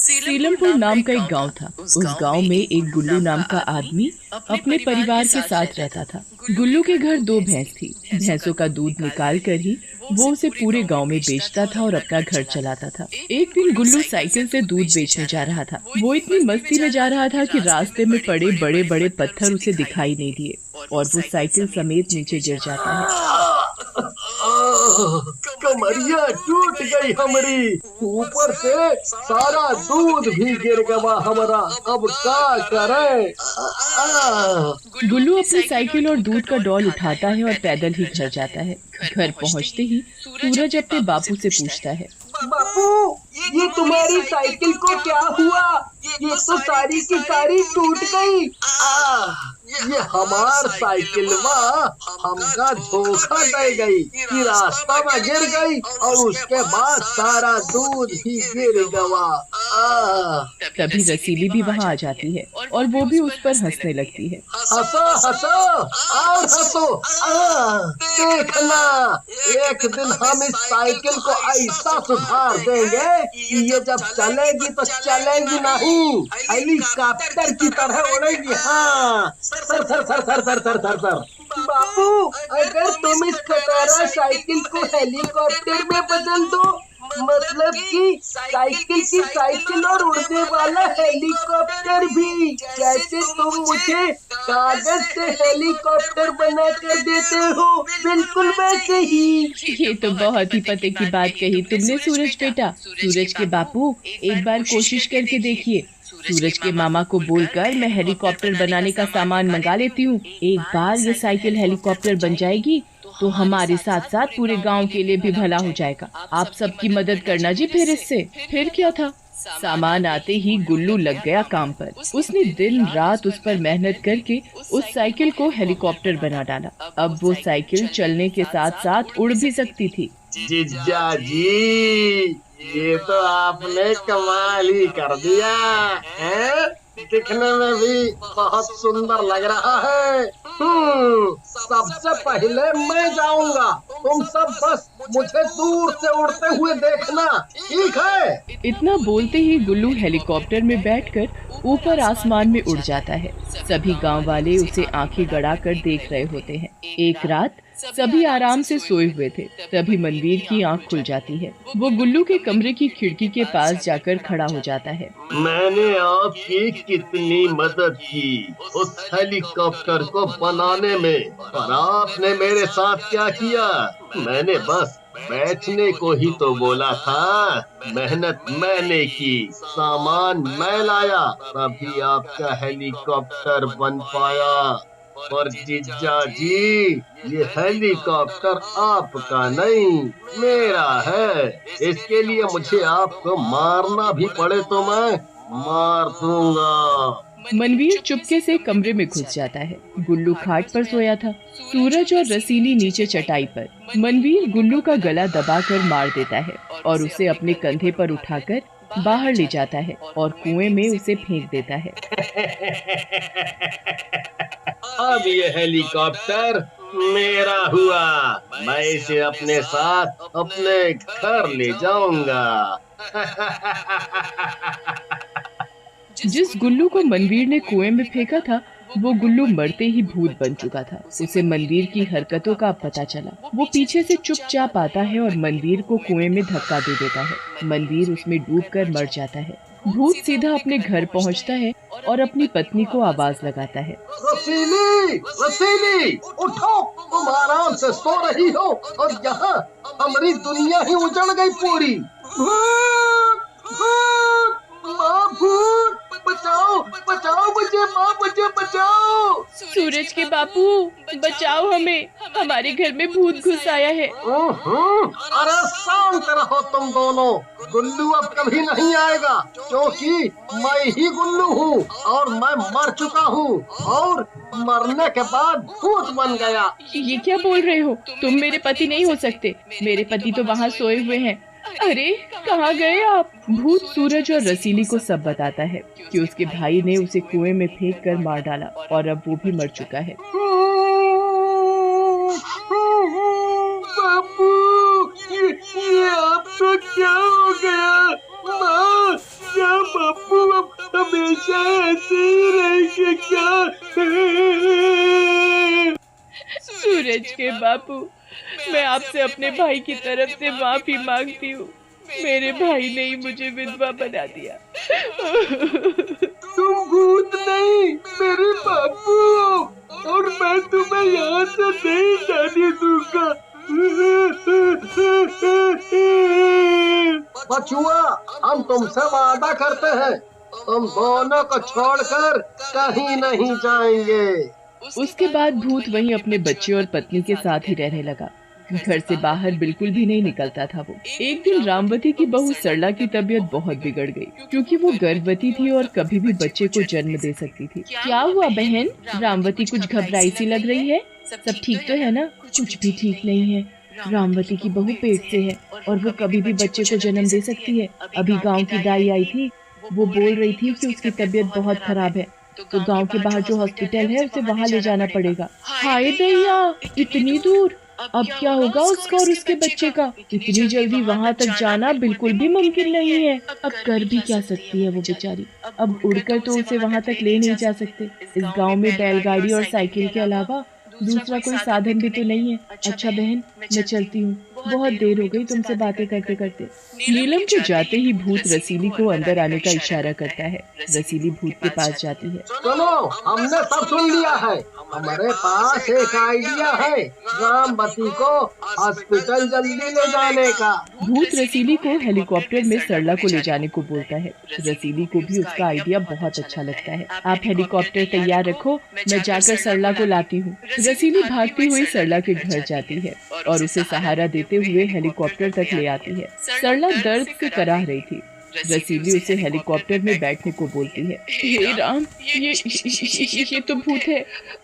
सीलमपुर नाम का एक गांव था। उस गांव में एक गुल्लू नाम का आदमी अपने परिवार के साथ रहता था। गुल्लू के घर दो भैंस थी। भैंसों का दूध निकाल कर ही वो उसे पूरे गांव में बेचता था और अपना घर चलाता था। एक दिन गुल्लू साइकिल से दूध बेचने जा रहा था। वो इतनी मस्ती में जा रहा था कि रास्ते में पड़े बड़े बड़े पत्थर उसे दिखाई नहीं दिए और वो साइकिल समेत नीचे गिर जाता है। कमरिया टूट गई हमारी, ऊपर से सारा दूध भी गिर गया हमारा, अब क्या करे। गुल्लू अपनी साइकिल और दूध का डॉल उठाता है और पैदल ही घर जाता है। घर पहुंचते ही सूरज अपने बापू से पूछता है, बापू, ये तुम्हारी साइकिल को क्या हुआ? ये तो सारी की सारी टूट गई। ये हमार साइकिल हमका धोखा दे गई कि रास्ता में गिर गई और उसके बाद सारा दूध भी गिर गया। तभी रसीली भी वहाँ आ जाती है और वो भी उस पर हंसने लगती है। हंसो हंसो और हंसो, देखना एक दिन हम इस साइकिल को ऐसा सुधार देंगे कि ये जब चलेगी तो चलेगी नहीं, हेलीकॉप्टर की तरह उड़ेगी। हाँ, sir sir sir sir sir sir sir sir. बापू, अगर तुम इस खटारा साइकिल को हेलीकॉप्टर में बदल दो, मतलब कि साइकिल की साइकिल और उड़ने वाला हेलीकॉप्टर भी, जैसे तुम मुझे कागज से हेलीकॉप्टर बना कर देते हो, बिल्कुल वैसे ही। ये तो बहुत ही पते की बात कही तुमने सूरज बेटा। सूरज के बापू, एक बार कोशिश करके देखिए। सूरज के मामा को बोलकर मैं हेलीकॉप्टर बनाने का सामान मंगा लेती हूँ। एक बार ये साइकिल हेलीकॉप्टर बन जाएगी तो हमारे साथ साथ पूरे गांव के लिए भी भला हो जाएगा। आप सबकी मदद करना जी। फिर इससे फिर क्या था, सामान आते ही गुल्लू लग गया काम पर। उसने दिन रात उस पर मेहनत करके उस साइकिल को हेलीकॉप्टर बना डाला। अब वो साइकिल चलने के साथ साथ उड़ भी सकती थी। जीजा जी, ये तो आपने कमाल ही कर दिया है। दिखने में भी बहुत सुंदर लग रहा है। सबसे पहले मैं जाऊंगा, तुम सब बस मुझे दूर से उड़ते हुए देखना, ठीक है? इतना बोलते ही गुल्लू हेलीकॉप्टर में बैठकर ऊपर आसमान में उड़ जाता है। सभी गांव वाले उसे आंखें गड़ाकर देख रहे होते हैं। एक रात सभी आराम से सोए हुए थे, तभी मनवीर की आंख खुल जाती है। वो गुल्लू के कमरे की खिड़की के पास जाकर खड़ा हो जाता है। मैंने आपकी कितनी मदद की उस हेलीकॉप्टर को बनाने में, पर आपने मेरे साथ क्या किया? मैंने बस बैठने को ही तो बोला था। मेहनत मैंने की, सामान मैं लाया, तभी आपका हेलीकॉप्टर बन पाया। और जीजा जी, ये हेलीकॉप्टर आपका नहीं, मेरा है। इसके लिए मुझे आपको मारना भी पड़े तो मैं मार दूंगा। मनवीर चुपके से कमरे में घुस जाता है। गुल्लू खाट पर सोया था, सूरज और रसीली नीचे चटाई पर। मनवीर गुल्लू का गला दबाकर मार देता है और उसे अपने कंधे पर उठाकर बाहर ले जाता है और कुएं में उसे फेंक देता है। अब ये हेलीकॉप्टर मेरा हुआ, मैं इसे अपने साथ अपने घर ले जाऊंगा। जिस गुल्लू को मनवीर ने कुएं में फेंका था, वो गुल्लू मरते ही भूत बन चुका था। उसे मनवीर की हरकतों का पता चला। वो पीछे से चुपचाप आता है और मनवीर को कुएं में धक्का दे देता है। मनवीर उसमें डूबकर मर जाता है। भूत सीधा अपने घर पहुंचता है और अपनी पत्नी को आवाज लगाता है, रसीली, रसीली, उठो, तुम आराम से सो रही हो और यहाँ हमारी दुनिया ही उजड़ गई पूरी। भूत, भूत, माँ भूत, बचाओ, बचाओ मुझे, माँ मुझे बचाओ। सूरज के बापू, बचाओ हमें, हमारे घर में भूत घुस आया है। अरे शांत रहो तुम दोनों। गुल्लू अब कभी नहीं आएगा, क्योंकि मैं ही गुल्लू हूँ और मैं मर चुका हूँ और मरने के बाद भूत बन गया। ये क्या बोल रहे हो? तुम मेरे पति नहीं हो सकते। मेरे पति तो वहाँ सोए हुए हैं। अरे कहाँ गए आप? भूत सूरज और रसीली को सब बताता है कि उसके भाई ने उसे कुएं में फेंक कर मार डाला और अब वो भी मर चुका है। बापू, ये आपको क्या हो गया? माँ, क्या सूरज के बापू, मैं आपसे अपने भाई की तरफ से माफी मांगती हूँ। मेरे भाई ने ही मुझे विधवा बना दिया। तुम भूत नहीं, मेरे बापू हो, और मैं तुम्हें यहाँ से नहीं जाने दूंगा। बचुआ, हम तुमसे वादा करते हैं, तुम दोनों को छोड़कर कहीं नहीं जाएंगे। उसके बाद भूत वहीं अपने बच्चे और पत्नी के साथ ही रहने लगा। घर से बाहर बिल्कुल भी नहीं निकलता था वो। एक दिन रामवती की बहू सरला की तबीयत बहुत बिगड़ गई, क्योंकि वो गर्भवती थी और कभी भी बच्चे को जन्म दे सकती थी। क्या हुआ बहन? रामवती कुछ घबराई सी लग रही है। सब ठीक तो है ना? कुछ भी ठीक नहीं है। रामवती की बहू पेट से है और वो कभी भी बच्चे को जन्म दे सकती है। अभी गाँव की दाई आई थी, वो बोल रही थी कि उसकी तबीयत बहुत खराब है, तो गांव के बाहर जो हॉस्पिटल है उसे वहां ले जाना पड़ेगा। हाय दैया, इतनी दूर! अब क्या होगा उसका और उसके बच्चे का? इतनी जल्दी वहां तक जाना बिल्कुल भी मुमकिन नहीं है। अब कर भी क्या सकती है वो बेचारी? अब उड़कर तो उसे वहां तक ले नहीं जा सकते। इस गांव में बैलगाड़ी और साइकिल के अलावा दूसरा कोई साधन भी तो नहीं है। अच्छा बहन, मैं चलती हूँ, बहुत देर हो गई तुमसे बातें करते करते। नीलम के जाते ही भूत रसीली को अंदर आने का इशारा करता है। रसीली भूत के पास जाती है। सुनो, हमने सब सुन लिया है। हमारे पास एक आइडिया है, रामवती को हॉस्पिटल जल्दी ले जाने का। भूत रसीली को हेलीकॉप्टर में सरला को ले जाने को बोलता है। रसीली को भी उसका आइडिया बहुत अच्छा लगता है। आप हेलीकॉप्टर तैयार रखो, मैं जाकर सरला को लाती हूँ। रसीली भागती हुई सरला के घर जाती है और उसे सहारा देते हुए हेलीकॉप्टर तक ले आती है। सरला दर्द से कराह रही थी। रसीली उसे हेलीकॉप्टर में बैठने को बोलती है। हे राम, ये तो भूत है।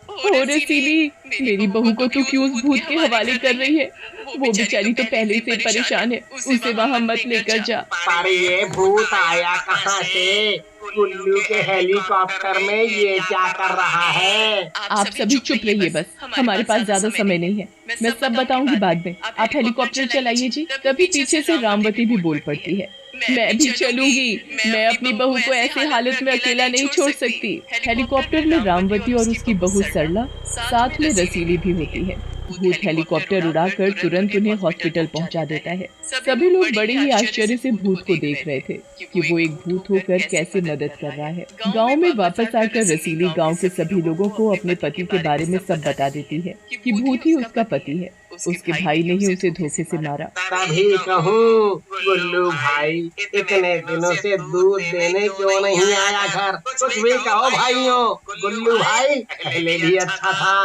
ओ रसीली, मेरी बहू को तू क्यों उस भूत के हवाले कर रही है? वो बेचारी तो पहले से परेशान है, उसे वहाँ मत लेकर जा। पर ये भूत आया कहाँ से? गुल्लू के हेलीकॉप्टर में ये क्या कर रहा है? आप सभी चुप रहिए बस, हमारे पास ज्यादा समय नहीं है। मैं सब बताऊंगी बाद में। आप हेलीकॉप्टर चलाइए जी। तभी पीछे से रामवती भी बोल पड़ती है। मैं भी चलूंगी, मैं अपनी बहू को ऐसे हालत में अकेला नहीं छोड़ सकती। हेलीकॉप्टर में रामवती और उसकी बहू सरला, साथ में रसीली भी होती है। भूत हेलीकॉप्टर उड़ाकर तुरंत उन्हें हॉस्पिटल पहुंचा देता है। सभी लोग बड़े ही आश्चर्य से भूत को देख रहे थे कि वो एक भूत होकर कैसे मदद कर रहा है। गांव में वापस आकर रसीली गांव के सभी लोगों को अपने पति के बारे में सब बता देती है कि भूत ही उसका पति है। उसके भाई ने ही उसे धोखे से मारा। तभी कहूँ, गुल्लू भाई इतने दिनों से दूध देने क्यों नहीं आया घर? कुछ भी कहो भाइयों, गुल्लू भाई पहले भी अच्छा था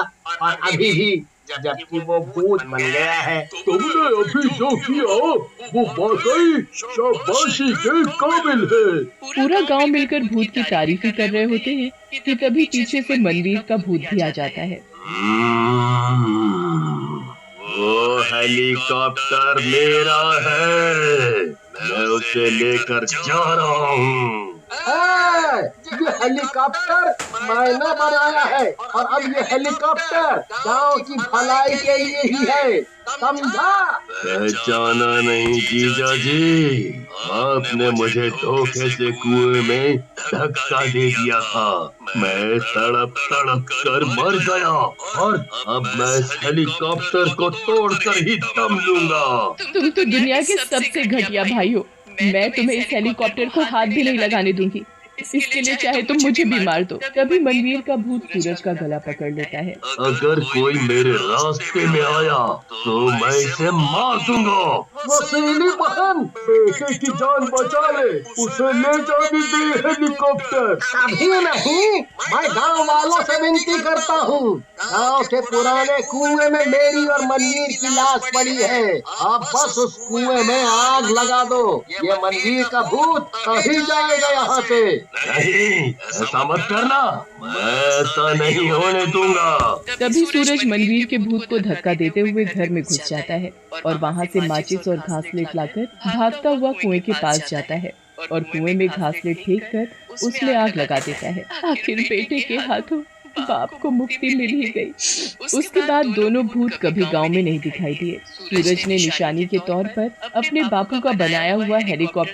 और अभी भी, जबकि वो भूत बन गया है। तुमने अभी जो किया वो वाकई शाबाशी के काबिल है। पूरा गांव मिलकर भूत की तारीफ ही कर रहे होते हैं कि तभी पीछे से मनवीर का भूत भी आ जाता है। वो हेलीकॉप्टर मेरा है, मैं उसे लेकर जा रहा हूँ। ये हेलीकॉप्टर मैंने बनाया है और अब ये हेलीकॉप्टर गांव की भलाई के लिए ही है, समझा? पहचाना नहीं जीजा जी, आपने मुझे धोखे से कुएं में धक्का दे दिया था। मैं तड़प तड़प कर मर गया और अब मैं इस हेलीकॉप्टर को तोड़कर ही दम लूंगा। तुम तो दुनिया के सबसे घटिया भाई हो। मैं तुम्हें इस हेलीकॉप्टर को हाथ भी नहीं लगाने दूंगी। इसके लिए चाहे तुम मुझे भी मार दो। तभी मनवीर का भूत सूरज का गला पकड़ लेता है। अगर कोई मेरे रास्ते में आया तो मैं इसे मार दूंगा। वसीली बहन, बेटे की जान बचा ले, उसे ले जाने दे हेलीकॉप्टर। कभी नहीं, मैं गांव वालों से विनती करता हूँ। गांव के पुराने कुएं में मेरी और मनवीर की लाश पड़ी है। अब बस उस कुएं में आग लगा दो। ये मनवीर का भूत कहीं जाएगा यहाँ से। नहीं, ऐसा मत करना, मैं ऐसा नहीं होने दूंगा। तभी सूरज मनवीर के भूत को धक्का देते हुए घर में घुस जाता है और वहाँ से माचिस और घासलेट लाकर भागता हुआ कुएं के पास जाता है और कुएं में घासलेट फेंक कर उसमें आग लगा देता है। आखिर बेटे के हाथों बाप को मुक्ति मिल ही गई। उसके बाद दोनों भूत कभी गांव में नहीं दिखाई दिए। सूरज ने निशानी के तौर पर अपने बापू का बनाया हुआ हेलीकॉप्टर